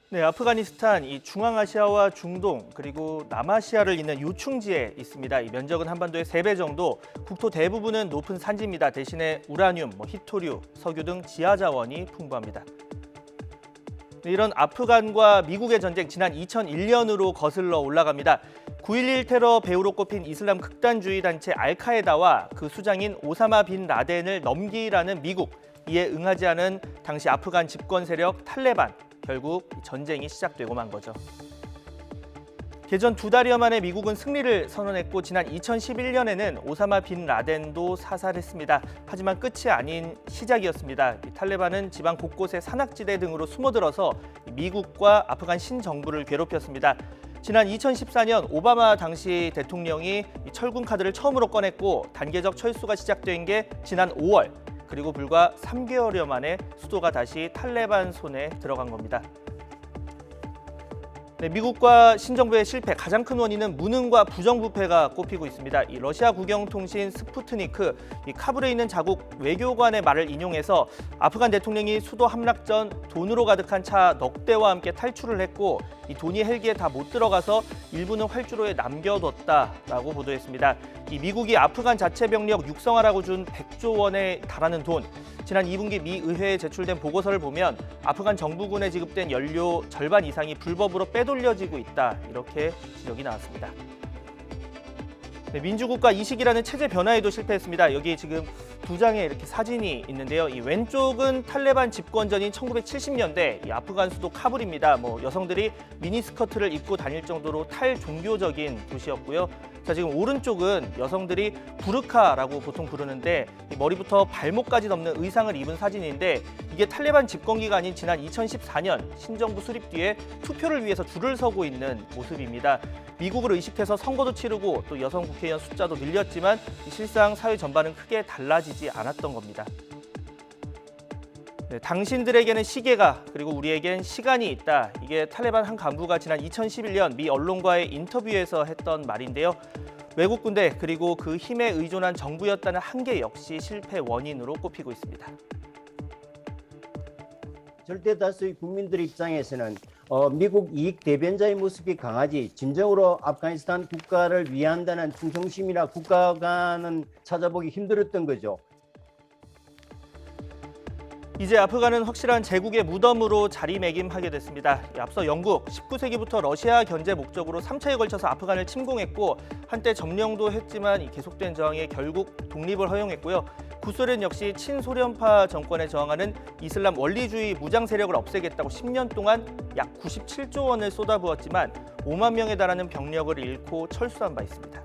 네, 아프가니스탄 이 중앙아시아와 중동 그리고 남아시아를 잇는 요충지에 있습니다. 이 면적은 한반도의 3배 정도, 국토 대부분은 높은 산지입니다. 대신에 우라늄, 히토류, 석유 등 지하 자원이 풍부합니다. 네, 이런 아프간과 미국의 전쟁 지난 2001년으로 거슬러 올라갑니다. 9.11 테러 배후로 꼽힌 이슬람 극단주의 단체 알카에다와 그 수장인 오사마 빈 라덴을 넘기라는 미국, 이에 응하지 않은 당시 아프간 집권 세력 탈레반, 결국 전쟁이 시작되고 만 거죠. 개전 2달여 만에 미국은 승리를 선언했고 지난 2011년에는 오사마 빈 라덴도 사살했습니다. 하지만 끝이 아닌 시작이었습니다. 탈레반은 지방 곳곳의 산악지대 등으로 숨어들어서 미국과 아프간 신정부를 괴롭혔습니다. 지난 2014년 오바마 당시 대통령이 철군 카드를 처음으로 꺼냈고 단계적 철수가 시작된 게 지난 5월. 그리고 불과 3개월여 만에 수도가 다시 탈레반 손에 들어간 겁니다. 네, 미국과 신정부의 실패 가장 큰 원인은 무능과 부정부패가 꼽히고 있습니다. 이 러시아 국영통신 스푸트니크 이 카불에 있는 자국 외교관의 말을 인용해서 아프간 대통령이 수도 함락 전 돈으로 가득한 차 넉 대와 함께 탈출을 했고 이 돈이 헬기에 다 못 들어가서 일부는 활주로에 남겨뒀다라고 보도했습니다. 이 미국이 아프간 자체 병력 육성하라고 준 100조 원에 달하는 돈, 지난 2분기 미 의회에 제출된 보고서를 보면 아프간 정부군에 지급된 연료 절반 이상이 불법으로 빼돌려지고 있다, 이렇게 지적이 나왔습니다. 네, 민주국가 이식이라는 체제 변화에도 실패했습니다. 여기 지금 2장의 이렇게 사진이 있는데요. 이 왼쪽은 탈레반 집권 전인 1970년대 이 아프간 수도 카불입니다. 여성들이 미니스커트를 입고 다닐 정도로 탈종교적인 도시였고요. 자, 지금 오른쪽은 여성들이 부르카라고 보통 부르는데 머리부터 발목까지 덮는 의상을 입은 사진인데 이게 탈레반 집권 기간인 지난 2014년 신정부 수립 뒤에 투표를 위해서 줄을 서고 있는 모습입니다. 미국을 의식해서 선거도 치르고 또 여성 국회의원 숫자도 늘렸지만 실상 사회 전반은 크게 달라지지 않았던 겁니다. 네, 당신들에게는 시계가 그리고 우리에겐 시간이 있다. 이게 탈레반 한 간부가 지난 2011년 미 언론과의 인터뷰에서 했던 말인데요. 외국 군대 그리고 그 힘에 의존한 정부였다는 한계 역시 실패 원인으로 꼽히고 있습니다. 절대 다수의 국민들 입장에서는 미국 이익 대변자의 모습이 강하지 진정으로 아프가니스탄 국가를 위한다는 충성심이나 국가관은 찾아보기 힘들었던 거죠. 이제 아프간은 확실한 제국의 무덤으로 자리매김하게 됐습니다. 앞서 영국 19세기부터 러시아 견제 목적으로 3차에 걸쳐서 아프간을 침공했고 한때 점령도 했지만 계속된 저항에 결국 독립을 허용했고요. 구소련 역시 친소련파 정권에 저항하는 이슬람 원리주의 무장 세력을 없애겠다고 10년 동안 약 97조 원을 쏟아부었지만 5만 명에 달하는 병력을 잃고 철수한 바 있습니다.